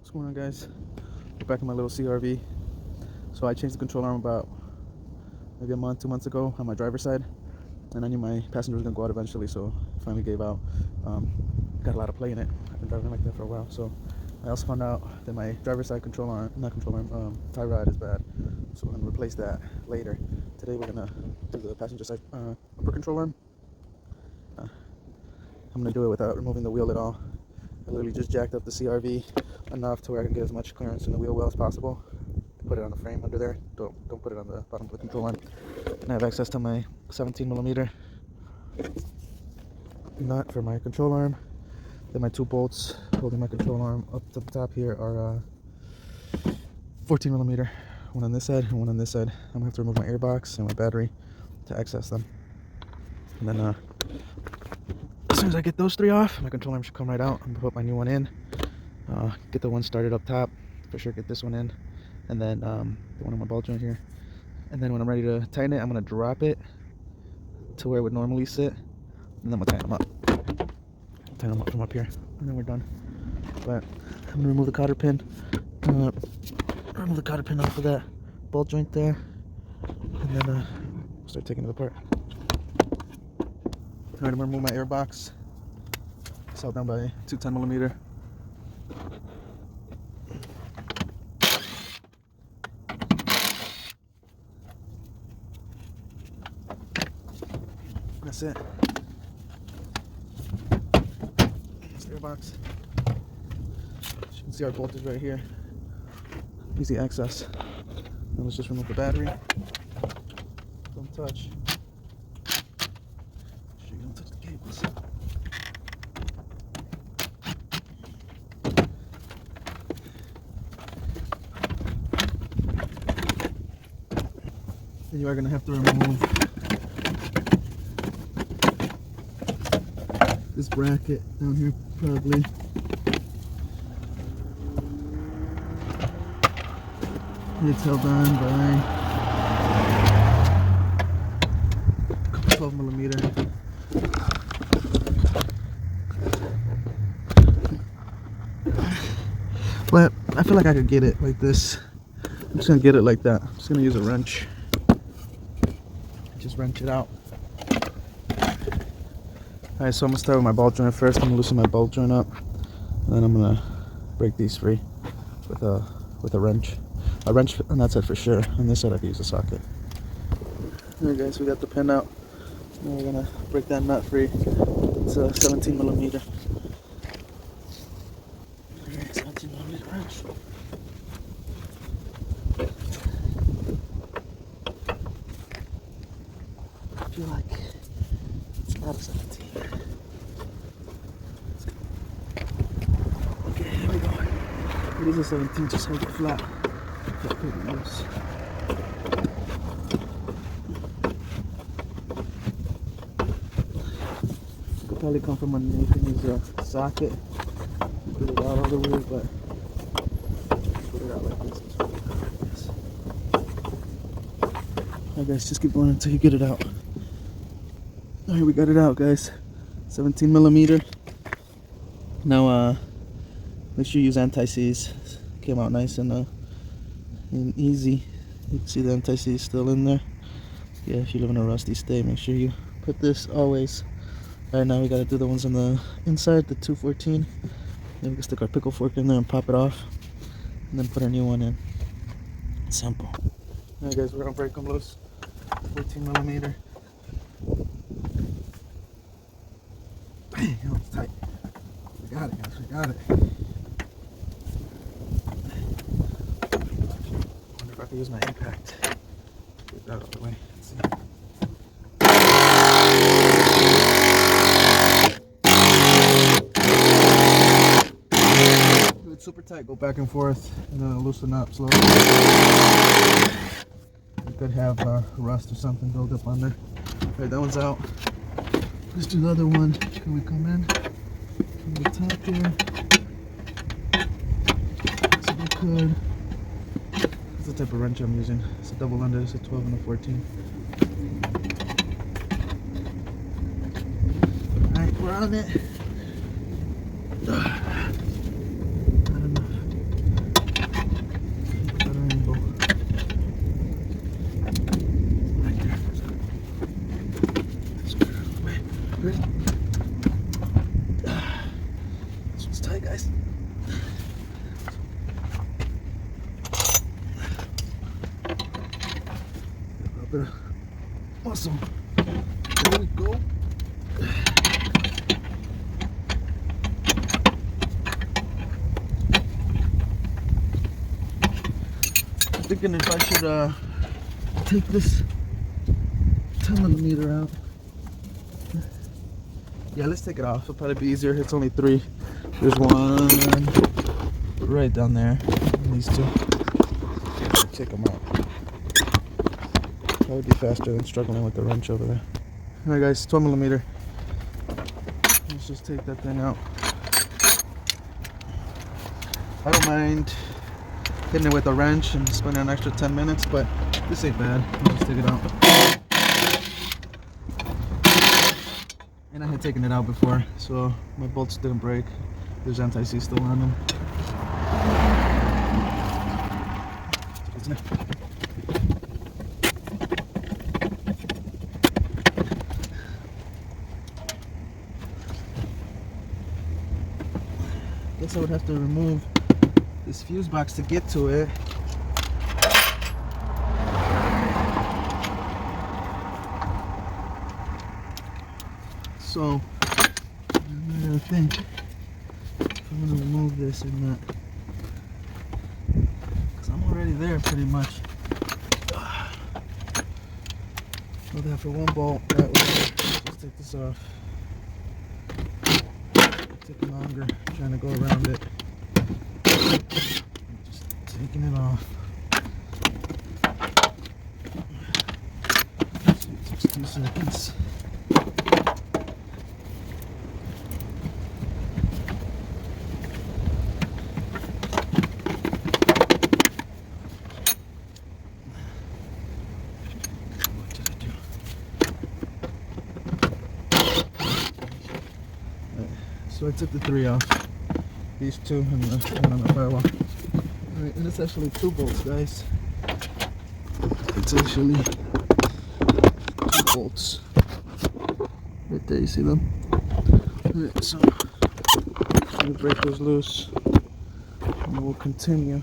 What's going on, guys? We're back in my little CRV. So I changed the control arm about maybe a month, 2 months ago on my driver's side, and I knew my passenger was gonna go out eventually, so I finally gave out. Got a lot of play in it. I've been driving like that for a while. So I also found out that my driver's side control arm, not control arm, tie rod is bad. So we're gonna replace that later. Today we're gonna do the passenger side upper control arm. I'm gonna do it without removing the wheel at all. I literally just jacked up the CRV enough to where I can get as much clearance in the wheel well as possible. Put it on the frame under there. Don't put it on the bottom of the control arm. And I have access to my 17mm nut for my control arm. Then my 2 bolts holding my control arm up to the top here are 14mm. One on this side and one on this side. I'm gonna have to remove my airbox and my battery to access them. And then as soon as I get those 3 off, my control arm should come right out. I'm gonna put my new one in. Get the one started up top. For sure get this one in. And then the one on my ball joint here. And then when I'm ready to tighten it, I'm gonna drop it to where it would normally sit. And then I'm gonna tighten them up. Tighten them up from up here. And then we're done. But I'm gonna remove the cotter pin. Remove the cotter pin off of that ball joint there. And then start taking it apart. Alright, I'm gonna remove my airbox. It's held down by 2 10mm. That's it. That's the airbox. As you can see, our bolt is right here. Easy access. Now let's just remove the battery. Don't touch. Make sure you don't touch the cables. Then you are going to have to remove this bracket down here, probably. It's held on by 12mm. But I feel like I could get it like this. I'm just gonna get it like that. I'm just gonna use a wrench. Just wrench it out. Alright, so I'm gonna start with my ball joint first. I'm gonna loosen my ball joint up, and then I'm gonna break these free with a wrench. A wrench on that side for sure. On this side I can use a socket. Alright guys, we got the pin out. Now we're gonna break that nut free. It's a 17mm. Alright, 17mm wrench. I feel like it's not a 17. Okay, here we go. It is a 17, just hold it flat. Got pretty loose. Could probably come from underneath and use a socket. Put it out all the way, but put it out like this. It's really good like this. Alright guys, just keep going until you get it out. Alright, we got it out, guys. 17mm. Now make sure you use anti-seize. Came out nice and easy. You can see the anti-seize still in there. Yeah, if you live in a rusty state, make sure you put this always. Alright, now we gotta do the ones on the inside, the 214. Then we can stick our pickle fork in there and pop it off, and then put our new one in. It's simple. Alright guys, we're gonna break them loose. 14mm. Bang! Oh, it's tight. We got it, guys. We got it. Wonder if I can use my impact. Get that out of the way. Let's see. It's super tight. Go back and forth and loosen up slowly. You could have rust or something build up on there. Alright, that one's out. Let's do the other one. Can we come in from the top here? So we could. That's the type of wrench I'm using. It's a double under. It's a 12 and a 14. Alright, we're on it. Not enough. bit of muscle. There we go. I'm thinking if I should take this 10mm out. Yeah, let's take it off. It'll probably be easier. It's only 3. There's one right down there. And these 2. Take them out. That would be faster than struggling with the wrench over there. Alright guys, 12mm. Let's just take that thing out. I don't mind hitting it with a wrench and spending an extra 10 minutes, but this ain't bad. I'll just take it out. And I had taken it out before, so my bolts didn't break. There's anti-seize still on them. Guess I would have to remove this fuse box to get to it. So I gotta think if I'm gonna remove this or not, because I'm already there pretty much. Go that for one bolt. That way, let's take this off. Taking longer, trying to go around it. Just taking it off. It takes 2 seconds. So I took the 3 off, these 2 and the one on the firewall. Alright, and it's actually 2 bolts, guys. It's actually 2 bolts. Right there, you see them? Alright, so I'm gonna break those loose and we'll continue.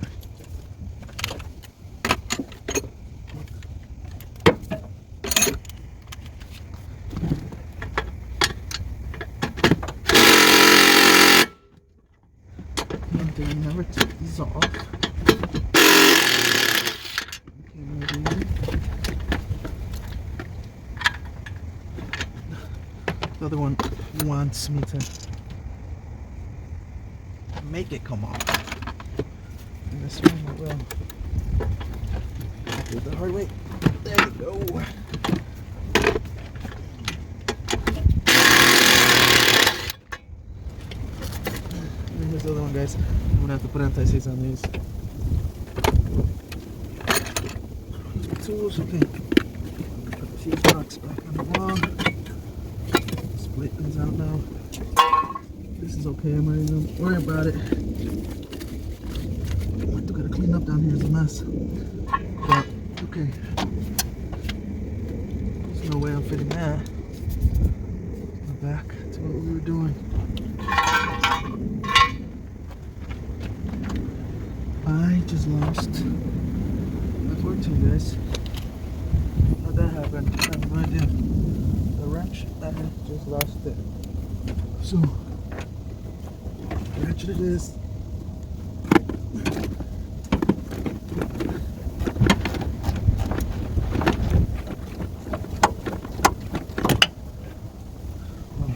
I never took these off. Okay, maybe. The other one wants me to make it come off. And this one I will. Do it the hard way. There we go. And here's the other one, guys. I'm gonna have to put anti-seize on these. Tools, okay. Put the fuse box back on the wall. Split things out now. This is okay, I'm not even gonna worry about it. I still gotta clean up down here, it's a mess. But, okay. There's no way I'm fitting that. Go back to what we were doing. I just lost my 14, guys. How'd that happen? I have no idea. The wrench, I just lost it. So, ratchet it is. Oh,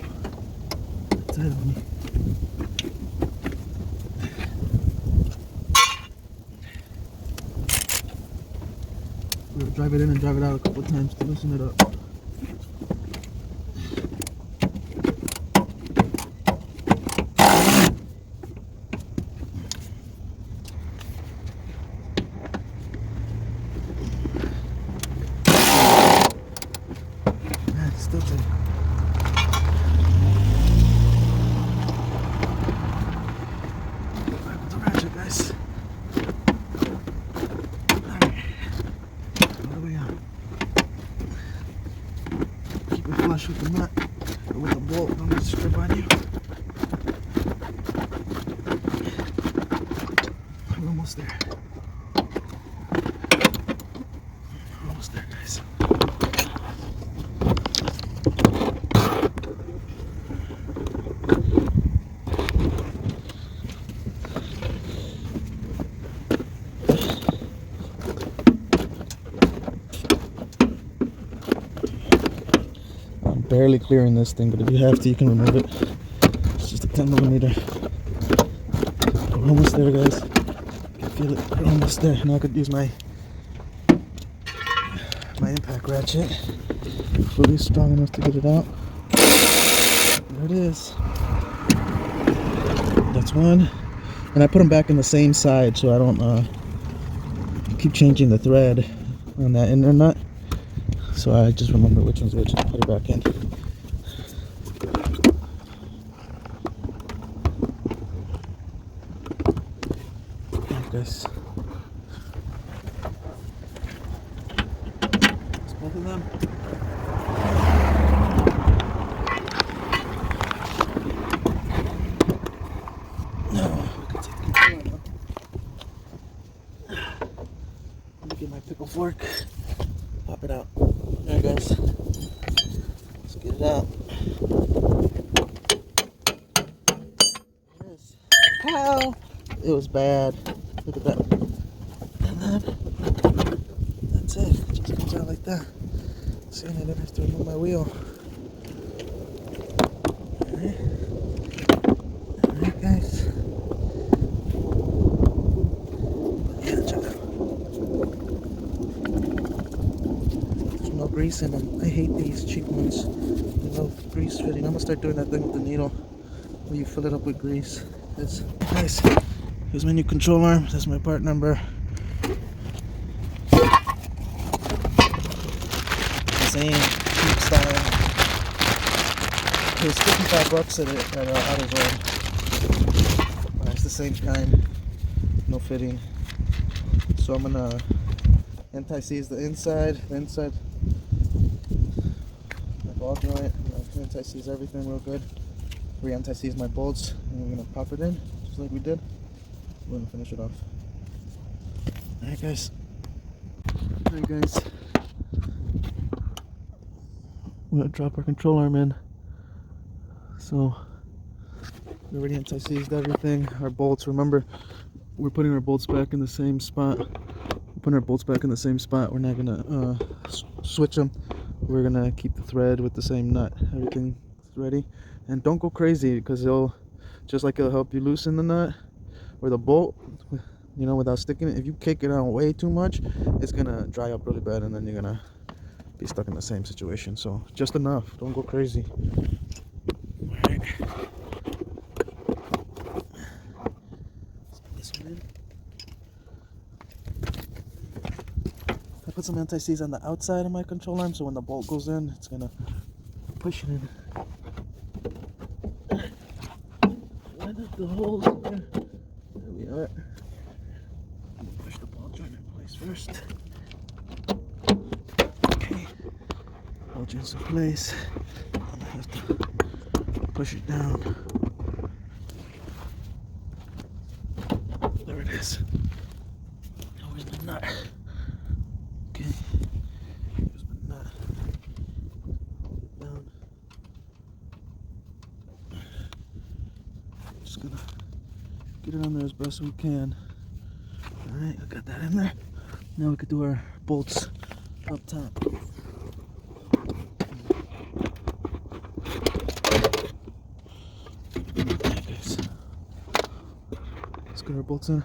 it's ahead of me. We'll drive it in and drive it out a couple of times to loosen it up. Man, it's still tight. Back with the ratchet, guys. Flush with the nut or with the bolt, don't let it strip on you. We're almost there. Almost there, guys. barely clearing this thing, but if you have to, you can remove it. It's just a 10mm. We're almost there, guys. I can feel it. We're almost there. Now I could use my impact ratchet. Hopefully strong enough to get it out. There it is. That's one. And I put them back in the same side so I don't keep changing the thread on that inner nut. So I just remember which one's which and put it back in. Alright, guys. That's both of them. Let me get my pickle fork. Pop it out. There, guys. Let's get it out. There it is. Pow! It was bad. Look at that. And then that's it. It just comes out like that. See, and I didn't have to remove my wheel. Alright. Alright, guys. Yeah, check it out. There's no grease in them. I hate these cheap ones. There's no grease fitting. I'm gonna start doing that thing with the needle where you fill it up with grease. It's nice. Here's my new control arm. That's my part number. Same cheap style. It was $55 at AutoZone. It's the same kind. No fitting. So I'm gonna anti-seize the inside, my ball joint. Anti-seize everything real good. Re-anti-seize my bolts, and we're gonna pop it in just like we did. We're gonna finish it off. Alright, guys. Alright, guys. We're gonna drop our control arm in. So we already anti-seized everything. Our bolts, remember, we're putting our bolts back in the same spot. We're not gonna switch them. We're gonna keep the thread with the same nut. Everything's ready. And don't go crazy, because it'll help you loosen the nut or the bolt, you know, without sticking it. If you kick it out way too much, it's gonna dry up really bad, and then you're gonna be stuck in the same situation. So just enough. Don't go crazy. Alright. Let's put this one in. I put some anti-seize on the outside of my control arm, so when the bolt goes in, it's gonna push it in. Line up the holes there. There we are. Push the ball joint in place first. Okay. Ball joint's in place. I'm gonna have to push it down. There it is. Now where's my nut? Okay. Here's my nut. Down. Just gonna get it on there as best we can. Alright, I got that in there. Now we could do our bolts up top. Let's get our bolts in.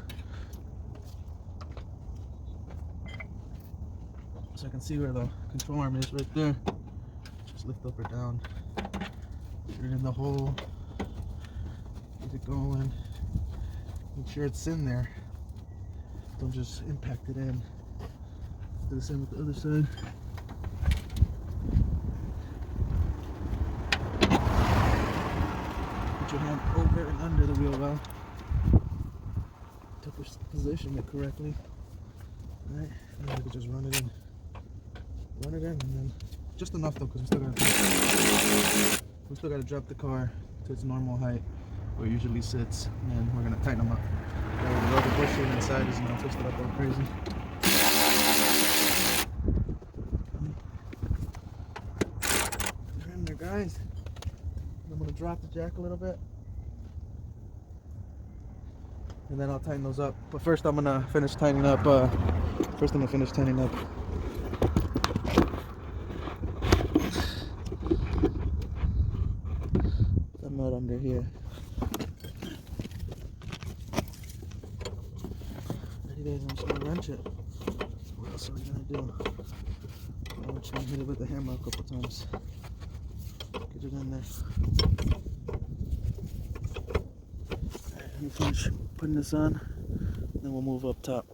So I can see where the control arm is right there. Just lift up or down. Get it in the hole. Get it going. Make sure it's in there. Don't just impact it in. Do the same with the other side. Put your hand over and under the wheel well to position it correctly. Alright, now we can just run it in. Run it in, and then just enough though, because we still gotta drop the car to its normal height where it usually sits, and then we're gonna tighten them up. The rubber bushing inside is not twisted up all crazy. They're in there, guys. I'm gonna drop the jack a little bit, and then I'll tighten those up. But first, I'm gonna finish tightening up. under here. 30 days, I'm just gonna wrench it. What else are we gonna do? I'm just gonna hit it with the hammer a couple times. Get it in there. Alright, let me finish putting this on, then we'll move up top.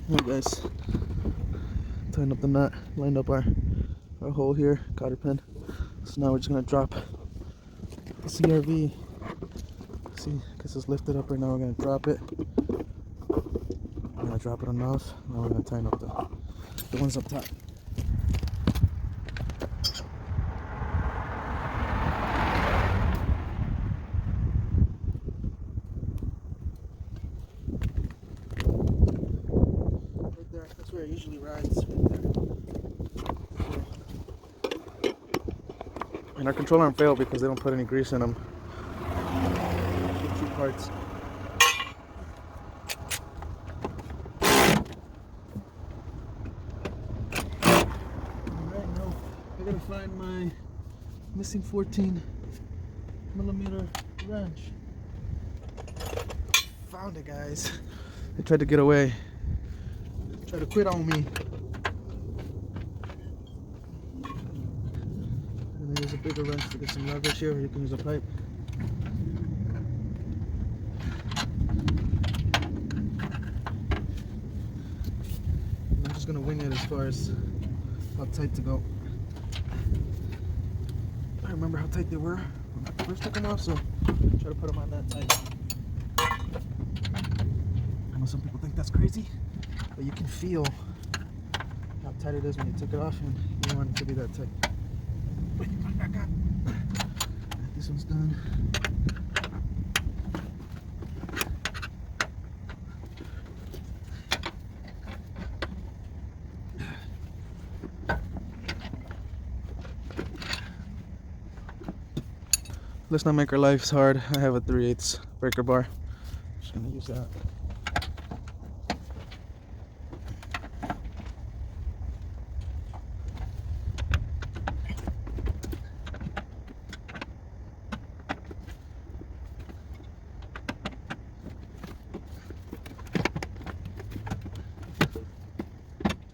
Alright guys, tighten up the nut, lined up our hole here, cotter pin. So now we're just gonna drop the CRV. See, because it's lifted up right now, we're gonna drop it. I'm gonna drop it enough. Now we're gonna tighten up the ones up top. Right there, that's where it usually rides, right there. And our control arm failed because they don't put any grease in them. Two parts. Alright, now I gotta find my missing 14mm wrench. Found it, guys. They tried to get away. Tried to quit on me. And there's a bigger wrench to get some leverage here. You can use a pipe. I'm just gonna wing it as far as how tight to go. I remember how tight they were when I first took them off, so try to put them on that tight. I know some people think that's crazy, but you can feel how tight it is when you took it off, and you want it to be that tight. Wait, put it back on. Alright, this one's done. Let's not make our lives hard. I have a 3/8 breaker bar. Just gonna use that. Just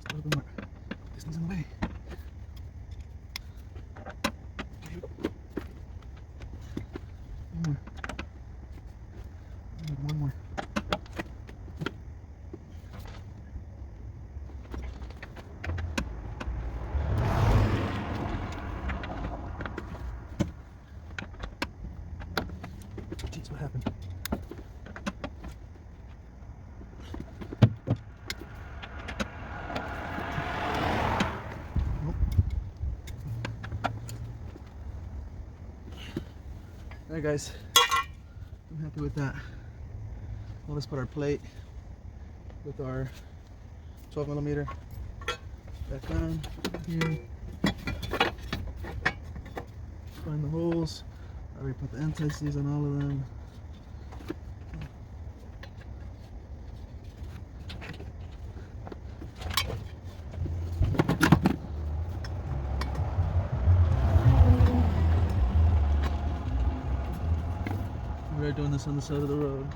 a little bit more. This thing's in the way. One more. Jeez, what happened? Nope. Alright guys, I'm happy with that. Now let's put our plate with our 12mm back on here. Find the holes. I already put the anti-seize on all of them. We're doing this on the side of the road.